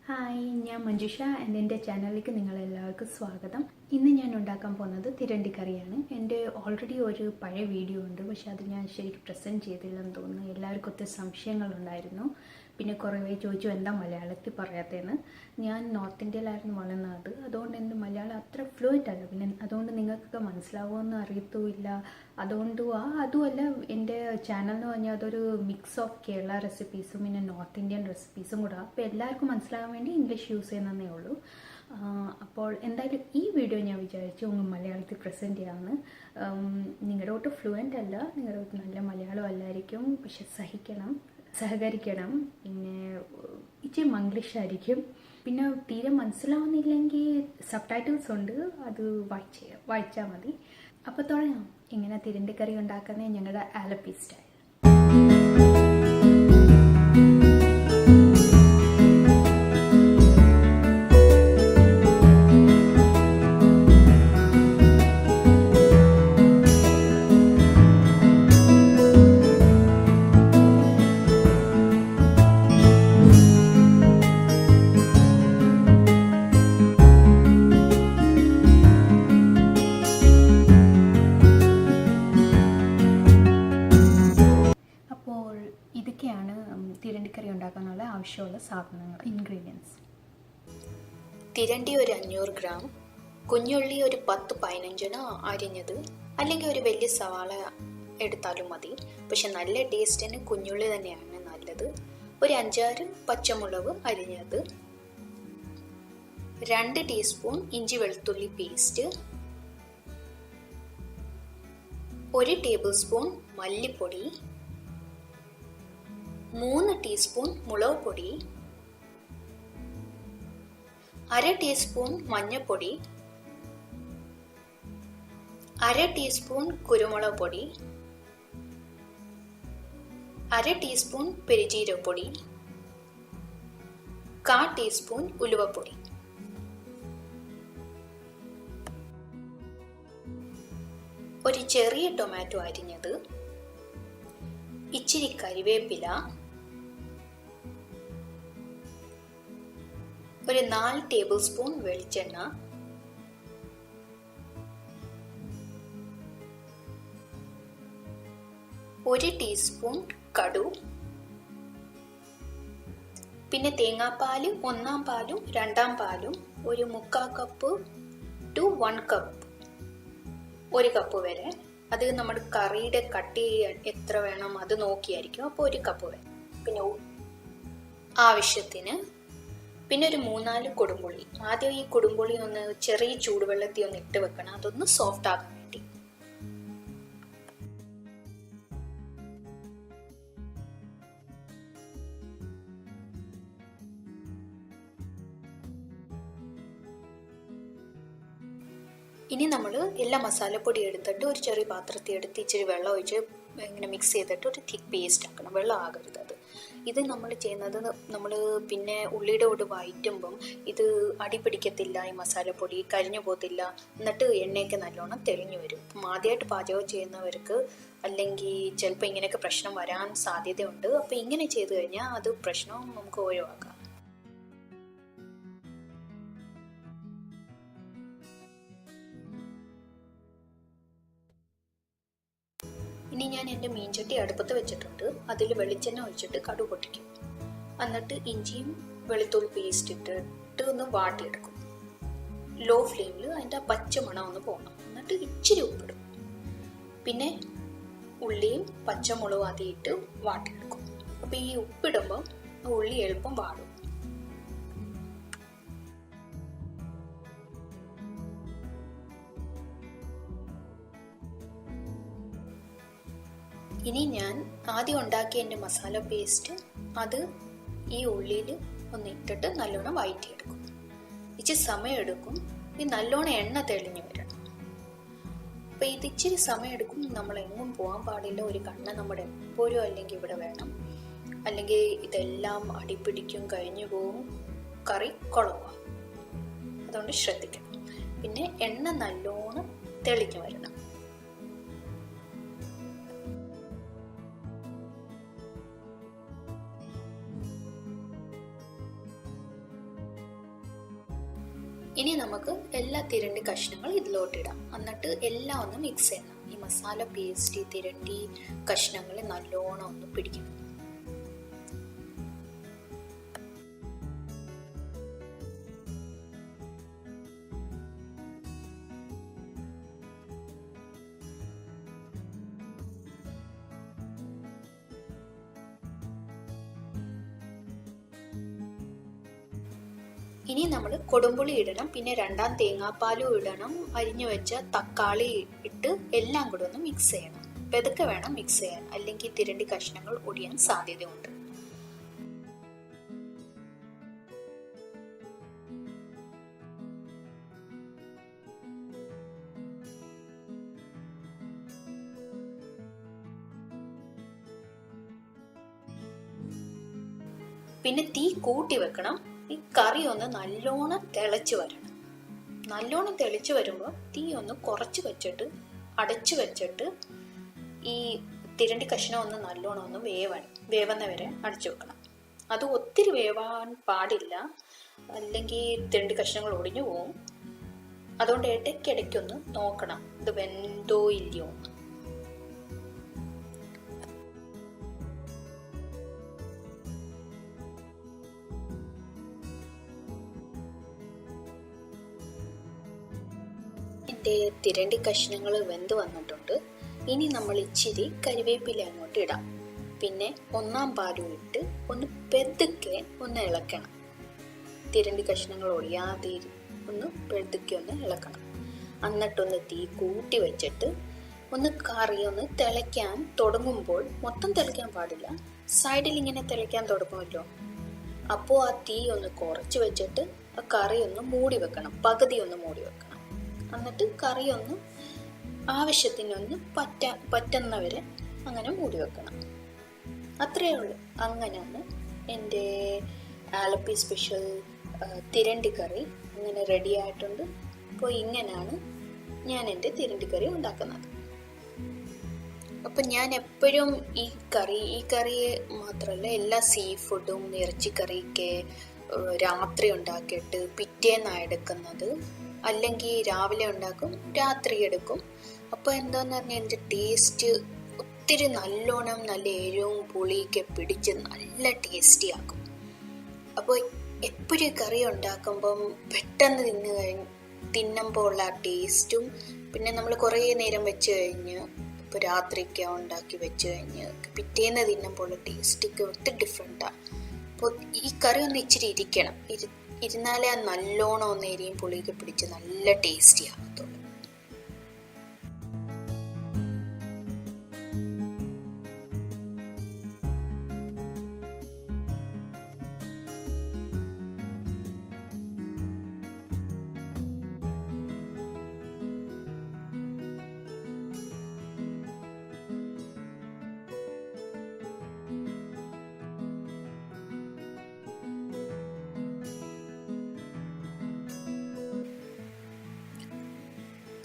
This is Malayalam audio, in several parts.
ഹായ്, ഞാൻ മഞ്ജുഷ. എൻ്റെ ചാനലിലേക്ക് നിങ്ങളെല്ലാവർക്കും സ്വാഗതം. ഇന്ന് ഞാൻ ഉണ്ടാക്കാൻ പോകുന്നത് തിരണ്ടി കറിയാണ്. എൻ്റെ ഓൾറെഡി ഒരു പഴയ വീഡിയോ ഉണ്ട്, പക്ഷെ അത് ഞാൻ ശരിക്കും പ്രസൻറ്റ് ചെയ്തില്ലെന്ന് തോന്നുന്നു. എല്ലാവർക്കും ഒത്തിരി സംശയങ്ങളുണ്ടായിരുന്നു. പിന്നെ കുറേ പേര് ചോദിച്ചു എന്താ മലയാളത്തിൽ പറയാത്തതെന്ന്. ഞാൻ നോർത്ത് ഇന്ത്യയിലായിരുന്നു വളർന്നത്, അതുകൊണ്ട് എൻ്റെ മലയാളം അത്ര ഫ്ലുവൻ്റ് അല്ല. പിന്നെ അതുകൊണ്ട് നിങ്ങൾക്കൊക്കെ മനസ്സിലാവുമെന്ന് അറിയത്തുമില്ല. അതുമല്ല, എൻ്റെ ചാനൽ എന്ന് പറഞ്ഞാൽ അതൊരു മിക്സ് ഓഫ് കേരള റെസിപ്പീസും പിന്നെ നോർത്ത് ഇന്ത്യൻ റെസിപ്പീസും കൂടെ. അപ്പോൾ എല്ലാവർക്കും മനസ്സിലാകാൻ വേണ്ടി ഇംഗ്ലീഷ് യൂസ് ചെയ്യുന്നതേ ഉള്ളൂ. അപ്പോൾ എന്തായാലും ഈ വീഡിയോ ഞാൻ വിചാരിച്ചു മലയാളത്തിൽ പ്രസൻറ്റ് ചെയ്യാമെന്ന്. നിങ്ങളുടെ ഒട്ടും ഫ്ലുവൻ്റ് അല്ല, നിങ്ങളുടെ ഒട്ടും നല്ല മലയാളം അല്ലായിരിക്കും, പക്ഷെ സഹകരിക്കണം. പിന്നെ ഇച്ചിരി മംഗ്ലീഷ് ആയിരിക്കും. പിന്നെ തീരെ മനസ്സിലാവുന്നില്ലെങ്കിൽ സബ്ടൈറ്റിൽസ് ഉണ്ട്, അത് വായിച്ചാൽ മതി. അപ്പോൾ തുടങ്ങാം. ഇങ്ങനെ തിരണ്ടി കറി ഉണ്ടാക്കുന്നത് ഞങ്ങളുടെ ആലപ്പി സ്റ്റൈൽ. ഇതൊക്കെയാണ് തിരണ്ടിക്കറി ഉണ്ടാക്കാനുള്ള ആവശ്യമുള്ള സാധനങ്ങൾ, ഇൻഗ്രീഡിയൻസ്. തിരണ്ടി ഒരു 500 ഗ്രാം, കുഞ്ഞുള്ളി ഒരു 10-15 അരിഞ്ഞത്, അല്ലെങ്കിൽ ഒരു വലിയ സവാള എടുത്താലും മതി. പക്ഷെ നല്ല ടേസ്റ്റിന് കുഞ്ഞുള്ളി തന്നെയാണ് നല്ലത്. ഒരു 5-6 പച്ചമുളക് അരിഞ്ഞത്, 2 ടീസ്പൂൺ ഇഞ്ചി വെളുത്തുള്ളി പേസ്റ്റ്, 1 ടേബിൾ സ്പൂൺ മല്ലിപ്പൊടി, 3 ടീസ്പൂൺ മുളക് പൊടി, 1/2 ടീസ്പൂൺ മഞ്ഞൾപ്പൊടി, 1/2 ടീസ്പൂൺ കുരുമുളക് പൊടി, 1/2 ടീസ്പൂൺ പെരുംജീരകപ്പൊടി, 1/4 ടീസ്പൂൺ ഉലുവപ്പൊടി. ഒരു ചെറിയ ടൊമാറ്റോ അരിഞ്ഞത്, ഇച്ചിരി കരിവേപ്പില, ഒരു 4 ടേബിൾ സ്പൂൺ വെളിച്ചെണ്ണ, ഒരു ടീസ്പൂൺ കടു, പിന്നെ തേങ്ങാപ്പാല് 1 പാലും 2 പാലും ഒരു 1/4 കപ്പ് ടു 1 കപ്പ്, 1 കപ്പ് വരെ. അത് നമ്മുടെ കറിയുടെ കട്ടി എത്ര വേണം അത് നോക്കിയായിരിക്കും. അപ്പോൾ 1 കപ്പ് വേണം. പിന്നെ ആവശ്യത്തിന്, പിന്നെ ഒരു 3-4 കൊടുമ്പുള്ളി. ആദ്യം ഈ കൊടുമ്പുള്ളി ഒന്ന് ചെറിയ ചൂടുവെള്ളത്തിൽ ഒന്ന് ഇട്ട് വെക്കണം, അതൊന്ന് സോഫ്റ്റ് ആകാൻ വേണ്ടി. ഇനി നമ്മൾ എല്ലാ മസാലപ്പൊടി എടുത്തിട്ട് ഒരു ചെറിയ പാത്രത്തിൽ എടുത്ത് ഇച്ചിരി വെള്ളം ഒഴിച്ച് ഇങ്ങനെ മിക്സ് ചെയ്തിട്ട് ഒരു തിക്ക് പേസ്റ്റ് ആക്കണം. വെള്ളം ആകരുത് അത്. ഇത് നമ്മൾ ചെയ്യുന്നത്, നമ്മൾ പിന്നെ ഉള്ളിയുടെ കൂടെ വഴറ്റുമ്പം ഇത് അടി പിടിക്കത്തില്ല, ഈ മസാലപ്പൊടി കരിഞ്ഞു പോകത്തില്ല, എന്നിട്ട് എണ്ണയൊക്കെ നല്ലോണം തെളിഞ്ഞു വരും. അപ്പം ആദ്യമായിട്ട് പാചകം ചെയ്യുന്നവർക്ക് അല്ലെങ്കിൽ ചിലപ്പോൾ ഇങ്ങനെയൊക്കെ പ്രശ്നം വരാൻ സാധ്യതയുണ്ട്. അപ്പോൾ ഇങ്ങനെ ചെയ്തു കഴിഞ്ഞാൽ അത് പ്രശ്നം നമുക്ക് ഒഴിവാക്കാം. ഇനി ഞാൻ എൻ്റെ മീൻചട്ടി അടുപ്പത്ത് വെച്ചിട്ടുണ്ട്. അതിൽ വെളിച്ചെണ്ണ ഒഴിച്ചിട്ട് കടുക് പൊട്ടിക്കും. എന്നിട്ട് ഇഞ്ചിയും വെളുത്തുള്ളി പേസ്റ്റ് ഇട്ടിട്ട് ഒന്ന് വാട്ടിയെടുക്കും. ലോ ഫ്ലെയിമിൽ അതിൻ്റെ ആ പച്ചമണം ഒന്ന് പോകണം. എന്നിട്ട് ഇച്ചിരി ഉപ്പിടും. പിന്നെ ഉള്ളിയും പച്ചമുളകും അതിയിട്ട് വാട്ടിയെടുക്കും. അപ്പോൾ ഈ ഉപ്പിടുമ്പം ഉള്ളി എളുപ്പം വാടും. ഇനി ഞാൻ ആദ്യം ഉണ്ടാക്കിയ എൻ്റെ മസാല പേസ്റ്റ് അത് ഈ ഉള്ളിയിൽ ഒന്ന് ഇട്ടിട്ട് നല്ലോണം വഴറ്റിയെടുക്കും. ഇച്ചിരി സമയം എടുക്കും. ഈ നല്ലോണം എണ്ണ തെളിഞ്ഞു വരണം. അപ്പോൾ ഇത് ഇച്ചിരി സമയം എടുക്കും. നമ്മൾ എങ്ങും പോകാൻ പാടില്ല. ഒരു കണ്ണ് നമ്മുടെ എപ്പോഴും അല്ലെങ്കിൽ ഇവിടെ വേണം, അല്ലെങ്കിൽ ഇതെല്ലാം അടിപിടിക്കും, കഴിഞ്ഞു പോവും, കറി കുളവാകും. അതുകൊണ്ട് ശ്രദ്ധിക്കണം. പിന്നെ എണ്ണ നല്ലോണം തെളിഞ്ഞു വരണം. ഇനി നമുക്ക് എല്ലാ തിരണ്ടി കഷ്ണങ്ങളും ഇതിലോട്ടിടാം. എന്നിട്ട് എല്ലാം ഒന്ന് മിക്സ് ചെയ്യണം. ഈ മസാല പേസ്റ്റ് ഈ തിരണ്ടി കഷ്ണങ്ങൾ നല്ലോണം ഒന്ന് പിടിക്കണം. ഇനി നമ്മൾ കൊടുമ്പുളി ഇടണം, പിന്നെ 2 തേങ്ങാപ്പാലും ഇടണം, അരിഞ്ഞു വെച്ച തക്കാളി ഇട്ട് എല്ലാം കൂടെ ഒന്ന് മിക്സ് ചെയ്യണം. പെതുക്കെ വേണം മിക്സ് ചെയ്യാൻ, അല്ലെങ്കിൽ തിരണ്ടി കഷ്ണങ്ങൾ ഒടിയാൻ സാധ്യതയുണ്ട്. പിന്നെ തീ കൂട്ടി വെക്കണം. ഈ കറി ഒന്ന് നല്ലോണം തിളച്ച് വരണം. നല്ലോണം തിളച്ച് വരുമ്പോൾ തീ ഒന്ന് കുറച്ച് വെച്ചിട്ട് അടച്ചു വെച്ചിട്ട് ഈ തിരണ്ടി കഷ്ണം ഒന്ന് നല്ലോണം ഒന്ന് വേവുന്ന വരെ അടച്ചു വെക്കണം. അത് ഒത്തിരി വേവാൻ പാടില്ല, അല്ലെങ്കിൽ തിരണ്ടി കഷ്ണങ്ങൾ ഒടിഞ്ഞു പോവും. അതുകൊണ്ട് ഇടയ്ക്കിടയ്ക്കൊന്ന് നോക്കണം ഇത് വെന്തോ ഇല്ലയോ എന്ന്. എൻ്റെ തിരണ്ടി കഷ്ണങ്ങൾ വെന്ത് വന്നിട്ടുണ്ട്. ഇനി നമ്മൾ ഇച്ചിരി കരിവേപ്പില അങ്ങോട്ട് ഇടാം. പിന്നെ 1 പാലും ഇട്ട് ഒന്ന് പെതുക്കെ ഒന്ന് ഇളക്കണം. തിരണ്ടി കഷ്ണങ്ങൾ ഒടിയാതെ ഒന്ന് പെതുക്കെ ഒന്ന് ഇളക്കണം. എന്നിട്ടൊന്ന് തീ കൂട്ടി വെച്ചിട്ട് ഒന്ന് കറി ഒന്ന് തിളയ്ക്കാൻ തുടങ്ങുമ്പോൾ, മൊത്തം തിളയ്ക്കാൻ പാടില്ല, സൈഡിൽ ഇങ്ങനെ തിളയ്ക്കാൻ തുടങ്ങുമല്ലോ, അപ്പോൾ ആ തീ ഒന്ന് കുറച്ച് വെച്ചിട്ട് ആ കറി ഒന്ന് മൂടി വെക്കണം. പകുതി ഒന്ന് മൂടി വെക്കണം. എന്നിട്ട് കറി ഒന്ന് ആവശ്യത്തിനൊന്ന് പറ്റുന്നവരെ അങ്ങനെ മൂടി വെക്കണം. അത്രയേ ഉള്ളൂ. അങ്ങനെയാണ് എൻ്റെ ആലപ്പി സ്പെഷ്യൽ തിരണ്ടി കറി അങ്ങനെ റെഡി ആയിട്ടുണ്ട്. അപ്പോൾ ഇങ്ങനെയാണ് ഞാൻ എൻ്റെ തിരണ്ടി കറി ഉണ്ടാക്കുന്നത്. അപ്പം ഞാൻ എപ്പോഴും ഈ കറി മാത്രമല്ല, എല്ലാ സീ ഫുഡും ഇറച്ചിക്കറിയൊക്കെ രാത്രി ഉണ്ടാക്കിയിട്ട് പിറ്റേന്നാണ് എടുക്കുന്നത്. അല്ലെങ്കിൽ രാവിലെ ഉണ്ടാക്കും, രാത്രി എടുക്കും. അപ്പോൾ എന്താന്ന് പറഞ്ഞാൽ എൻ്റെ ടേസ്റ്റ് ഒത്തിരി നല്ലോണം നല്ല എരിവും പുളിയൊക്കെ പിടിച്ച് നല്ല ടേസ്റ്റി ആക്കും. അപ്പോൾ എപ്പോഴും കറി ഉണ്ടാക്കുമ്പം പെട്ടെന്ന് തിന്നുമ്പോൾ ഉള്ള ആ ടേസ്റ്റും, പിന്നെ നമ്മൾ കുറേ നേരം വെച്ച് കഴിഞ്ഞ് ഇപ്പോൾ രാത്രിക്ക് ഉണ്ടാക്കി വെച്ച് കഴിഞ്ഞ് പിറ്റേന്ന് തിന്നുമ്പോൾ ഉള്ള ടേസ്റ്റൊക്കെ ഒത്തിരി ഡിഫറെൻറ്റാണ്. അപ്പോൾ ഈ കറി ഒന്ന് ഇച്ചിരി ഇരിക്കണം. ഇരുന്നാലേ ആ നല്ലോണം ഒന്ന് എരിയും പുളിയൊക്കെ പിടിച്ച് നല്ല ടേസ്റ്റി ആകത്തുള്ളൂ.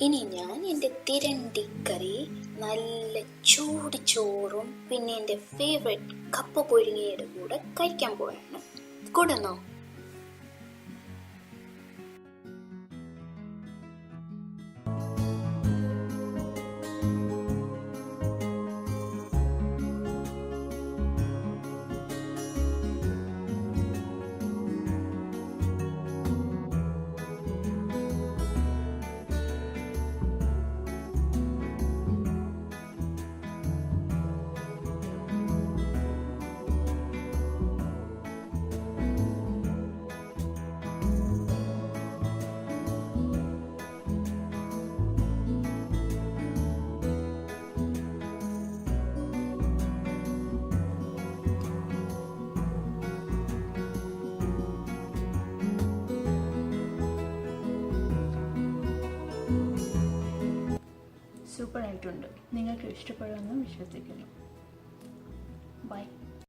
ഇനി ഞാൻ എൻ്റെ തിരണ്ടി കറി നല്ല ചൂട് ചോറും പിന്നെ എൻ്റെ ഫേവറേറ്റ് കപ്പ പുഴുങ്ങിയുടെ കൂടെ കഴിക്കാൻ പോവാണ്. കൂടണോ? സൂപ്പറായിട്ടുണ്ട്. നിങ്ങൾക്ക് ഇഷ്ടപ്പെടുമെന്ന് വിശ്വസിക്കുന്നു.